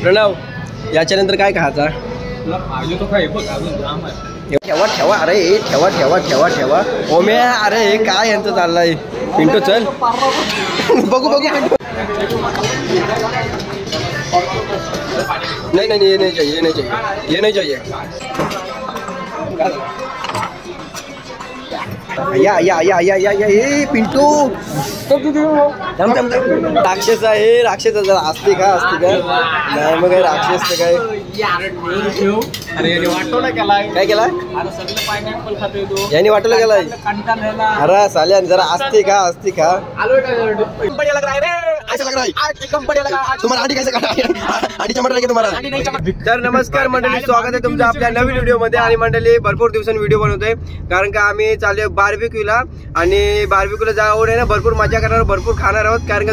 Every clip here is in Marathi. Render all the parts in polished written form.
प्रणव याच्या नंतर काय खायचा? ठेवा ठेवा अरे ठेवा ठेवा ठेवा ठेवा ओम्या अरे काय यांचं चाललंय पिंटू चल बघू बघू नहीं नहीं ये नहीं चाहिए ये नहीं चाहिए ये नहीं चाहिए या या या या या ये पिंटू राक्षस आहे राक्षस असते का नाही मग राक्षस काय काय केला यांनी वाटलं गेलाय अरे साल्या जरा असते का तर नमस्कार मंडळी स्वागत आहे तुमचं आपल्या नवीन व्हिडिओ मध्ये आणि मंडळी भरपूर दिवसांनी व्हिडिओ बनवतोय कारण का आम्ही चालू बार्बिक्यूला आणि बार्बिक्यूला जाऊन आहे ना भरपूर मजा करणार भरपूर खाणार आहोत कारण का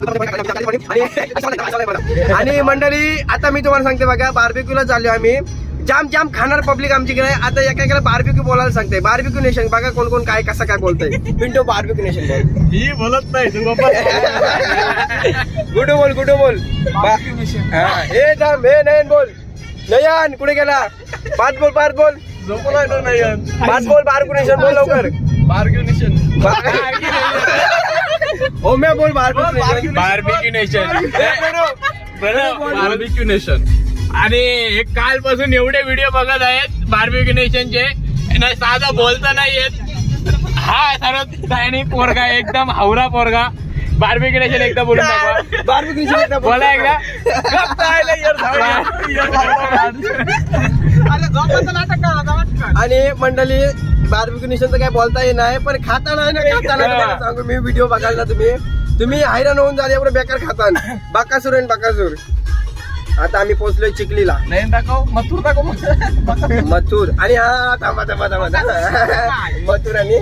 आणि मंडळी आता मी तुम्हाला सांगते बघा बार्बिक्यूला चालू आम्ही जाम जाम खाणार पब्लिक आमच्याकडे आता एका बार्बिक्यू बोलायला सांगते बार्बिक्यू नेशन बघा कोण कोण काय कसं काय बोलतंय पिंटू बार्बिक्यू नेशन ही बोलत नाही गुडू बोल हे थांब हे नयन बोल नयन कुठे गेला पाच बोल बार्बिक्यू नेशन बोल लवकर बार्बिक्यू नेशन ओम्या बोल बार्बिक्यू नेशन आणि हे कालपासून एवढे व्हिडिओ बघत आहेत बार्बिक्यू नेशनचे साधा बोलता नाही येत हा सर्व पोरगा एकदम हावरा पोरगा बार्बिक्यू नेशन एकदा बोलून दाखवा बार्बिक्यू नेशन बोला एकदा आणि मंडळी बार्बिक्यू नेशनचं काय बोलता येत नाही पण खाता नाही ना सांगू मी व्हिडिओ बघायला तुम्ही हैराण होऊन झाले एवढं बेकार खाता बाकासूर आणि बाकासूर आता आम्ही पोहोचलोय चिखलीला मथुर आणि हा थांबा मथुर आणि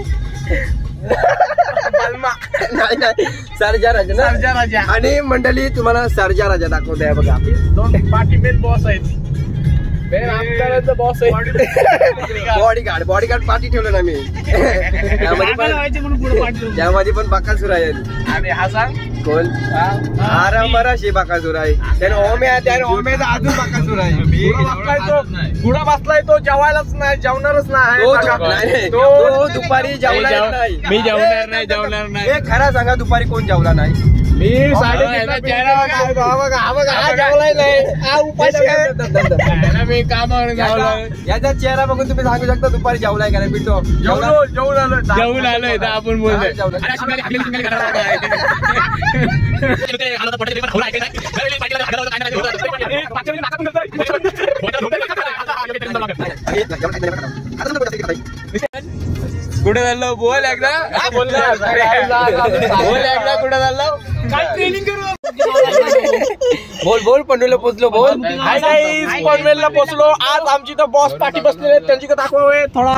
नाही सर्जा राजा आणि मंडळी तुम्हाला सर्जा राजा दाखवतोय बघा दोन पार्टी मेन बॉस आहेत बॉस आहे बॉडीगार्ड पार्टी ठेवलं ना मी त्यामध्ये पण बाकासूर आहे आणि हा सांग कोण बराशे बाकासूर आहे त्याने ओम्याचा अजून बाकासूर आहे पुढा बसलाय तो जेवायलाच नाही जेवणारच नाही तो दुपारी जेवला नाही मी जेवणार नाही हे खरा सांगा दुपारी कोण जेवला नाही मी मी कामावर याचा चेहरा बघून तुम्ही सांगू शकता दुपारी जेवलाय का नाही पिंटू जेवून आलोय आपण बोलतोय कुठे झालं बोल एकदा कुठे झालं काय ट्रेनिंग करू बोल पनवेलला पोहोचलो बोल पनवेलला पोहोचलो आज आमची तर बॉस पार्टी बसलेले त्यांची तर दाखवा थोडा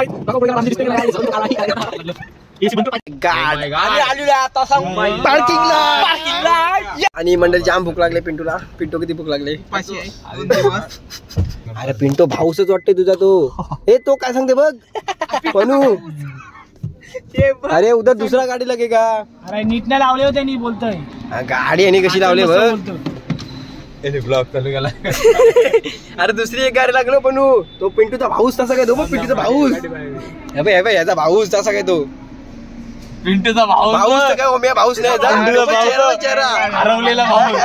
आणि मंडळी जाम भूक लागले पिंटूला पिंटू किती भूक लागले अरे पिंटू भाऊसच वाटतोय तुझा तो हे तो काय सांगते बघ पनू अरे उद्या दुसरा गाडी लगे का अरे नीट नाही लावले होते नी बोलतोय गाडी आणि कशी लावले बघ ब्लॉग चालू केला अरे दुसरी एक गाडी लागलो पण तो पिंटूचा भाऊस तसा काय तो बघ पिंटूचा भाऊस याचा भाऊस तसा काय तो पिंटूचा भाऊस काय ओम्या भाऊस नाही चेहरा हरवलेला भाऊस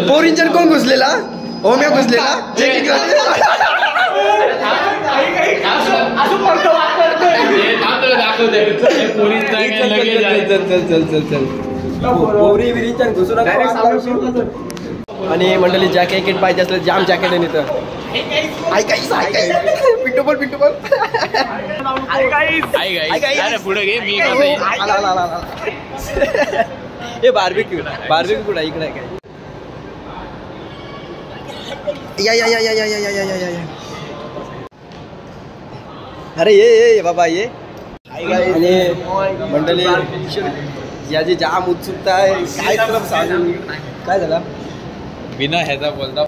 पोरींचर कोण घुसलेला ओम्या घुसलेला आणि मंडळी जॅकेट पाहिजे असलं जाम जॅकेट आहे इथं पिंटू बोल पुढे घे मी हे बार्बिक्यू कुठं इकडे काय या अरे ये बाबा ये आणि मंडळी याची जाम उत्सुकता आहे काय तरफ सांगू काय झालं बिना ह्याचा बोलता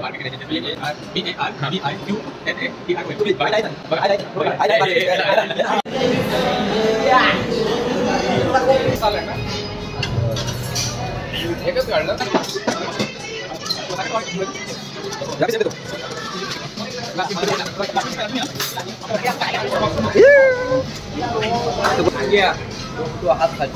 एकच काढलं तो हात खाली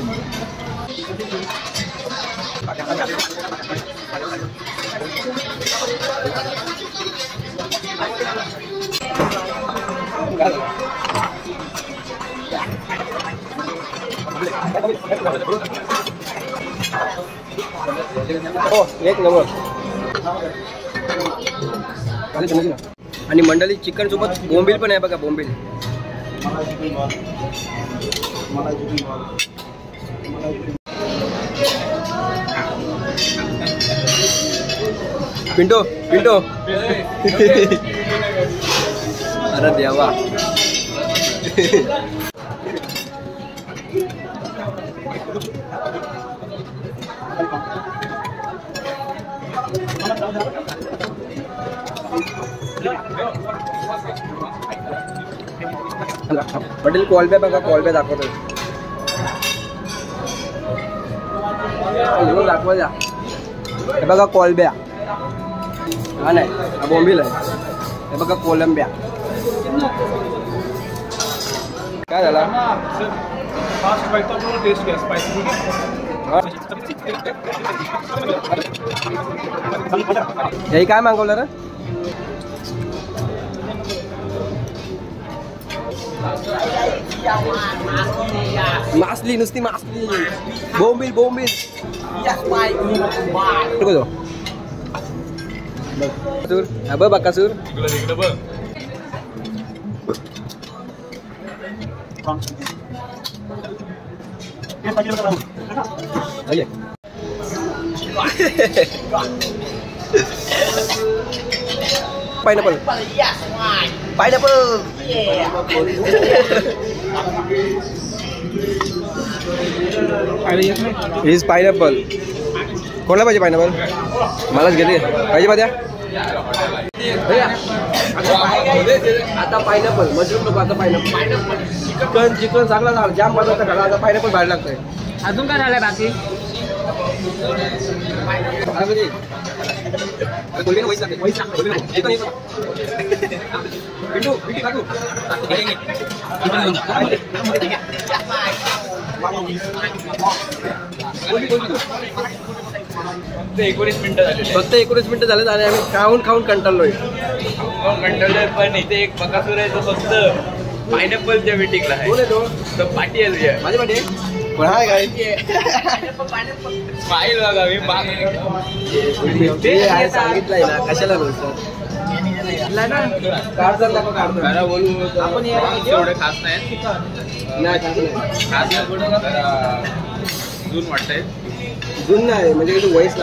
एक नंबर. आणि मंडळी चिकन सोबत बोंबील पण आहे बघा. बोंबील पिंटो पिंटो अरे देवा. पटेल कॉलबॅक बघा. कॉलबॅक दाखवतोय. दाखवा द्या. हे बघा कॉलब्या. हा नाही हा बोंबील आहे. हे बघा कोलंब्या. काय झाला हे काय मागवलं रे. मासली नुसती मासली. बोंबील बोंबील बघ Bakasur. Pineapple pineapple is pineapple. कोणाला पाहिजे पाइनएप्पल. मलाच घेते पाहिजे पाहिजे. आता पाइनएप्पल मशरूम नको. आता पाइनएप्पल. चिकन चिकन चांगला झाला. जाम पदार्थ खाला. आता पाइनएप्पल बाहेर लागतंय. अजून काय झालंय बाकी. फक्त 19 मिनिटं झाले आणि आम्ही खाऊन खाऊन कंटाळलोय. पण इथे एक बकासूर आहे तो फक्त पायनॅपलच्या मीटिंगला आहे. तो पाठी आहे माझी पाठी पण हाय काय स्माईल बघा. मी सांगितलंय ना कशाला बोलतो. बोलू आपण एवढे खास नाही. खास जून वाटतंय. जून नाही म्हणजे वयस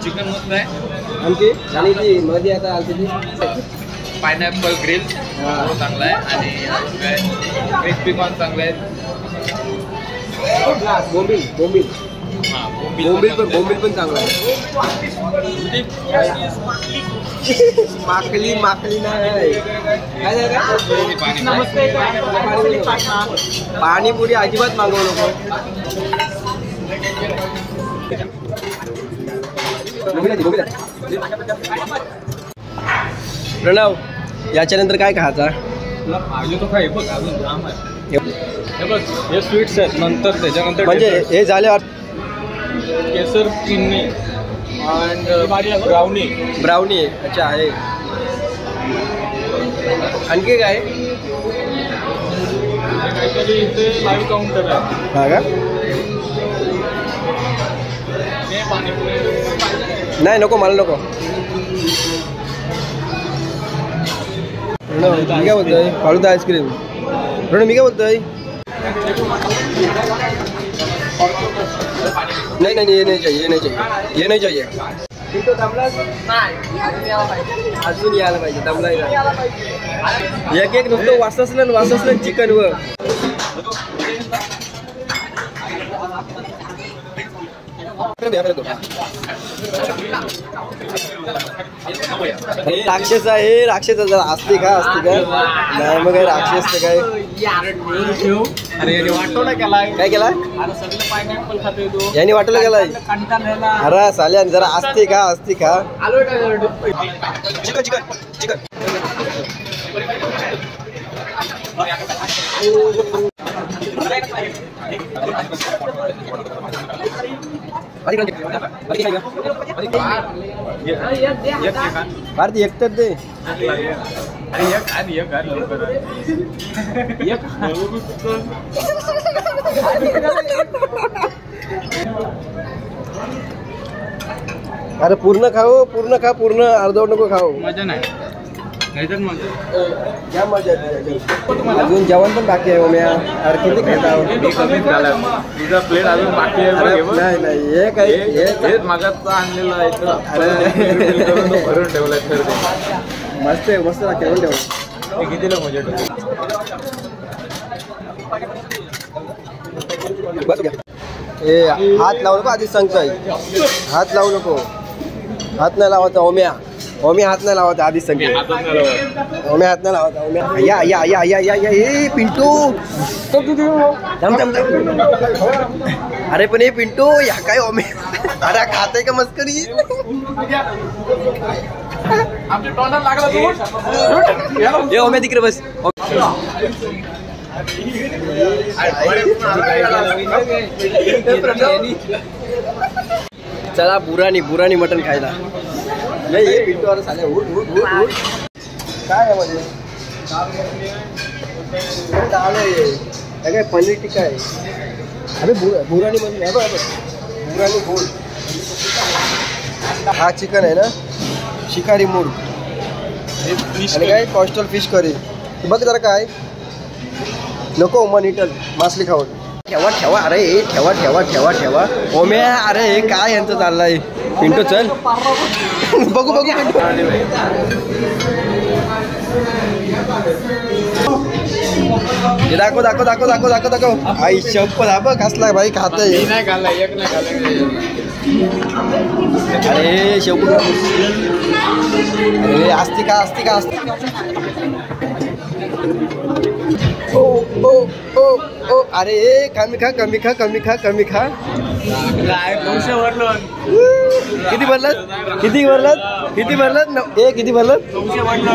चिकन मस्त आहे आमची. आणि ती मध्ये आता आलती ती पायनॅपल ग्रिल चांगला आहे. आणि क्रिस्पी कॉर्न चांगले आहेत. बोंबील बोंबील बोंबील पण चांगला आहे. माकली माकली नाही पाणीपुरी अजिबात मागवू नको. प्रणव याच्यानंतर काय खायचा. हे स्वीट्स आहेत. नंतर त्याच्यानंतर म्हणजे हे झाल्यावर केसर किन्नी ब्राउनी ब्राउनी. अच्छा आहे. आणखी काय काहीतरी इथे लाईव्ह काउंटर आहे. हा का. नाही नको मला नको. मी काय बोलतोय फालुदा आईस्क्रीम. मी काय बोलतोय नहीं नहीं ये नहीं चाहिए ये नहीं चाहिए ये नहीं चाहिए. अजून यायला पाहिजे. दमलाय एक एक नुसतं वाससलं चिकन व राक्षस आहे. राक्षस असते का नाही मग राक्षस काय अरे वाटो ना केलाय काय केला आता सगळं पायनॅपल खातोय तू यांनी वाटलं गेलाय अरे साल्या जरा असती का आलोय का चिकन चिकन चिकन भारती एकतर दे अरे पूर्ण खाओ पूर्ण खा पूर्ण अर्धवट नको खाओ मजा नाही नाहीतर मजा क्या मजा येते अजून जेवण पण बाकी आहे ओम्या अरे किती खाता कमीच झाला तुझा प्लेट अजून बाकी आहे नाही नाही हे काय हेच मागाचा आणलेला आहे भरून ठेवलाय तर मस्त आहे मस्त केवळ ठेवलं ते कितीला मजा ए हात लावू नको आधीच सांगतोय हात लावू नको हात नाही लावायचा ओम्या हात नाही लावायचा आधीच सांगते ओम्या हात नाही लावायचा ओम्या या या या या या या ए पिंटू थांब थांब अरे पण हे पिंटू या काय ओम्या अरे खाते का मस्करी ए ओम्या तिकडे बस चला बुरानी मटन खायला नाही हे पिंटू अरे साले उठ काय आहे मध्ये डाळ आहे काय पनीर टिक्का आहे अरे बुरानी मध्ये बुरानी बोल हा चिकन आहे ना शिकारी मूड आणि काय कॉस्टल फिश करी बघ जरा काय नको मन इटल मासली खावत ठेवा अरे ठेवा ओम्या अरे हे काय यांचं चाललंय पिंटू चल बघू दाखव आई शप्पथ हा बघ कसला भाई खातय अरे शेवट अरे असती का ओ अरे कमी खा किती भरलात किती भरलात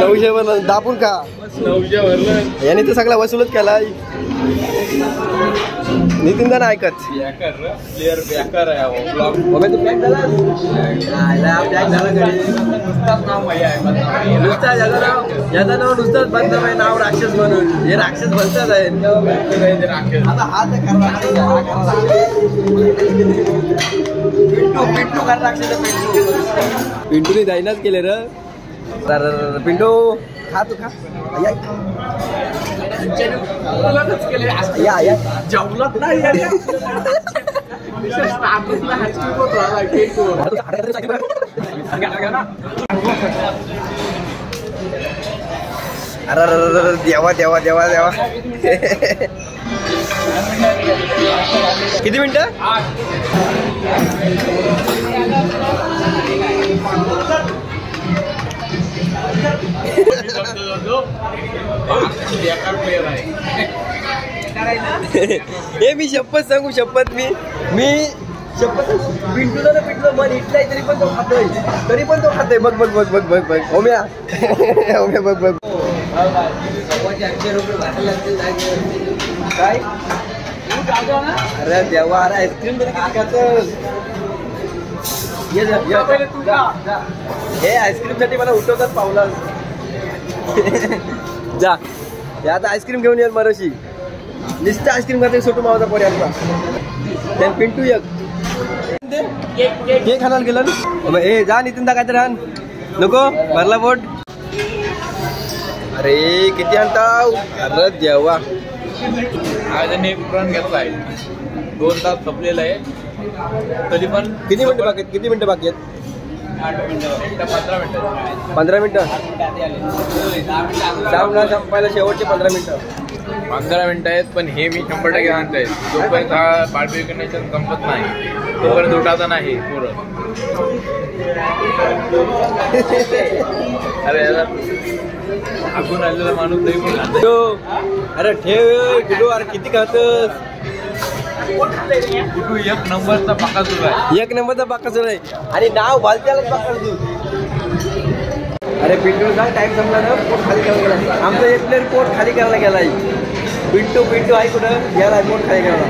900 भरलात दापून खा 900 भरलं याने तर सगळा वसूलच केला नितीन दा ऐकत नुसताच बंद नाव राक्षस म्हणून हे राक्षस बनतात आहे पिंटूने जाईनाच केले र पिंटू खा तू खा जेवलात नाही अरे देवा किती मिनिटं हे मी शपथ सांगू मी शपथ पिंटूला ना पिंटू मन इटलाय तरी पण तो खातोय बघ ओम्या बघ काय अरे देवा अरे आईस्क्रीम तरी किती खातोस हे आईस्क्रीम साठी मला उठवतात पावला जा हे आता आईस्क्रीम घेऊन येईल मरशी नुसतं आईस्क्रीम खाते सोटू मावाचा पर्यंत त्या पिंटू एक केक खायला गेलं ए जा नितीन दा काहीतरी आण नको भरला पोट अरे किती आणताव अरे देवा आज एक प्रण घेतलाय 2 तास संपलेला आहे तरी पण किती मिनिटं बाकी आहेत 15 मिनिटं संपायला शेवटचे 15 मिनिटं 15 मिनिटं आहेत, पण हे मी 100% सांगताय. जोपर्यंत हा बार्बिक्यू नेशन संपत नाही तोपर्यंत उठायचा नाही पुरं. अरे याला आपण आलेला माणूस नाही पण खात. अरे ठेव गुडू, अरे किती खातस? गुडू एक नंबरचा बाकासूर आहे. एक नंबरचा बाकासूर आहे आणि नाव भालत्यालाच बाकासूर. अरे पिंटू सांग, टाइम संपला ना, पोट खाली करायला गेला. आमचा एक प्लेअर पोट खाली करायला गेलाय. पिंटू आहे कुठं गेलाय पोट खाली करायला.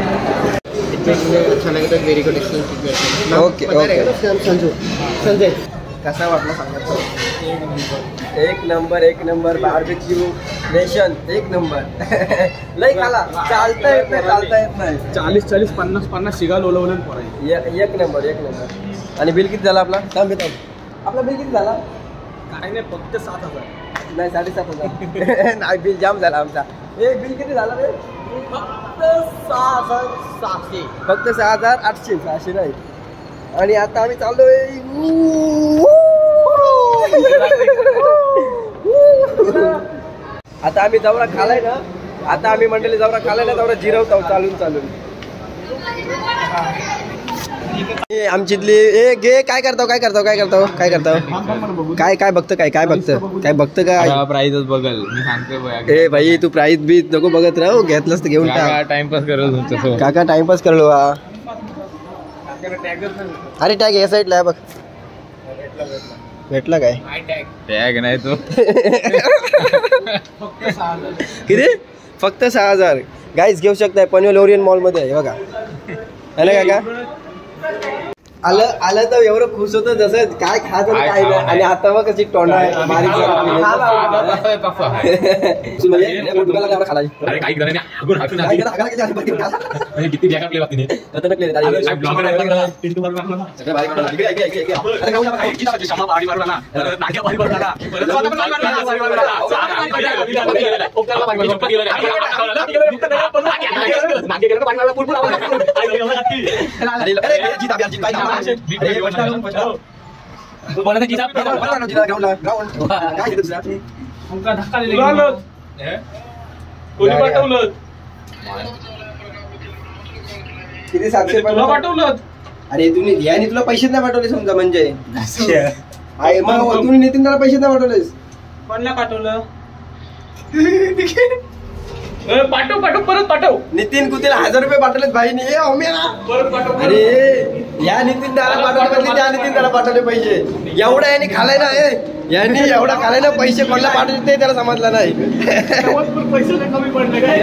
Very good experience. Okay Sanjay कसा वाटला सांगा. एक नंबर बार्बिक्यू नेशन एक नंबर. लय खाला, चालता येत नाही 40 50 शिगा लोलवलं पोराय. एक नंबर. आणि बिल किती झाला आपला? आपला बिल किती झाला? काय नाही, फक्त 7,000. नाही 7,500 नाही, बिल जाम झाला आमचा. बिल किती झाला रे? फक्त 6,800 नाही. आणि आता आम्ही चाललोय. आता आम्ही जवरा खालाय ना, आता आम्ही मंडळी जवरा खालाय ना, जवरा जिरवतो चालून. आमच्यातली घे. काय करतो काय बघतं काय प्राईजच बघल मी सांगतोय. भाई तू प्राईज बी नको बघत राहू, घेतलंस तर घेऊन टाइमपास करत काका टाइमपास करलो. अरे टॅग या साईडला आहे बघ. भेटला काय? टॅग नाही तो. किती? फक्त 6,000. गाईज घेऊ शकताय. पनवेल ओरियन मॉल मध्ये आहे बघा. है ना काका? आलं तर एवढं खुश होतं जसं काय खायचं काय नाही. आणि आता बघ कशी तोंड आहे बारीक. किती 700 पाठवलं? अरे तुम्ही याने तुला पैसेच नाही पाठवले समजा. म्हणजे मग तुम्ही नितीन त्याला पैसे नाही पाठवलेस? कोणला पाठवलं? परत पाठव. नितीन कुतीला 1,000 रुपये पाठवलेत भाईने. परत पाठव. अरे या नितीन त्याला पाठवले, त्या नितीन त्याला पाठवले पैसे. एवढा याने खालाय ना, यांनी एवढा खालाय ना, पैसे कोणाला पाठवले ते त्याला समजलं नाही. पैसे कमी पडले काय?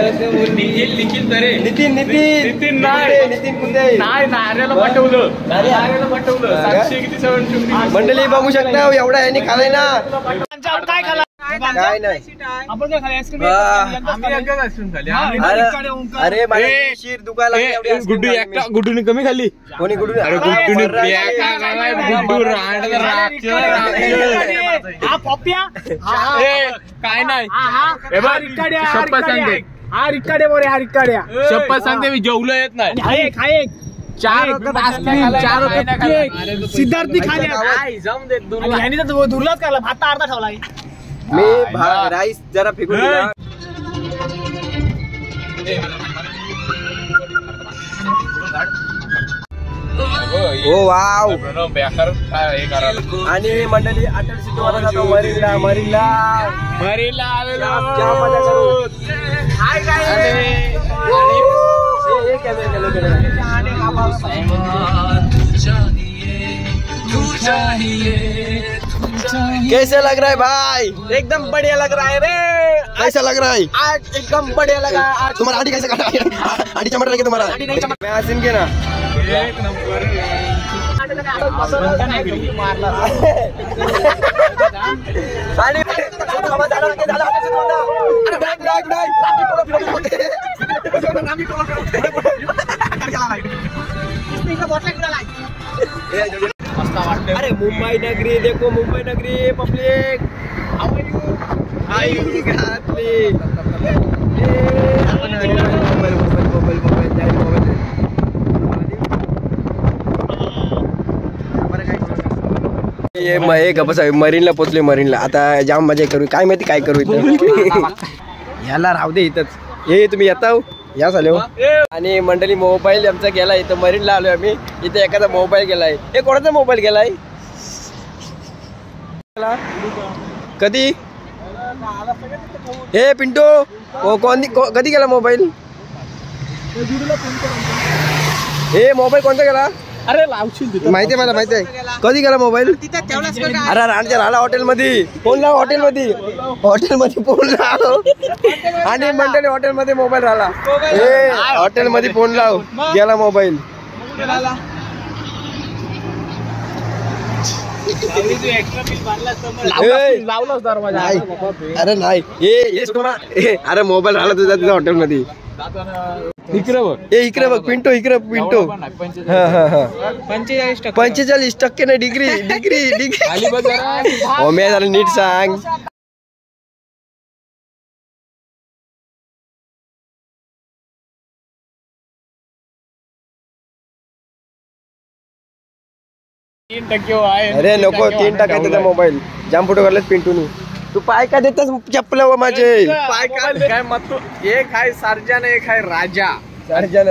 नितीन कुठे नाही, नाऱ्याला पाठवलं. 700 किती 750. मंडळी बघू शकता, एवढा यांनी खालाय ना. काय खाला? काय नाही. आपण काय खाला? आईस्क्रीम. अरे शिर दुखायला गुड्डूने कमी खाल्ली. कोणी गुडू? काय नाही. शपथ सांगते मी जेवलो येत नाही. 4 सिद्धार्थी खाली जाऊन दे. दुर्लाच खाला. भात अर्धा ठेवला. मी राईस जरा फेकून दिला. ओ वाव. आणि मंडळी अटल सिद्धूला जातो मरीनला आलेलो. कैसे लग रहा है भाई? एकदम बढ़िया लग रहा है रे. कैसा लग रहा है? आज एकदम बढ़िया लगा. आज तुम्हारा आटी कैसे काटा? आटी चमट रहा तुम्हारा? मैं आसिम के ना. एक नंबर. अरे मुंबई नगरी देखो, मुंबई नगरी पब्लिक. मरीनला पोचले. मरीनला आता जाम मजा करू. काय माहिती काय करू इथं. ह्याला राहू दे इथंच. हे तुम्ही येता हो? या झाले हो. आणि मंडळी मोबाईल आमचा गेलाय इथं मरीनला आलोय आम्ही. इथे एखादा मोबाईल गेलाय. हे कोणाचा मोबाईल गेलाय? कधी? हे पिंटू कधी गेला मोबाईल? हे मोबाईल कोणता गेला? अरे लावशील माहिती आहे मला माहिती आहे. कधी गेला मोबाईल? अरे राणच्या राणा हॉटेलमध्ये फोन लाव. हॉटेलमध्ये फोन लाव. आणि मंडळी हॉटेलमध्ये मोबाईल राहिला. हे हॉटेलमध्ये फोन लाव. गेला मोबाईल. अरे नाही अरे मोबाईल राहिला तुझा तिथं हॉटेलमध्ये. इकडे बघ. इकडे बघ पिंटू. 45% नाही डिग्री. हो मी झालं नीट सांग. अरे नको 3% त्याचा मोबाईल. जाम फोटो काढलेत पिंटूनी. तू पाय का देतस चप्पल माझे? पाय काय मत तू. एक आहे सर्जन एक आहे राजा. राजा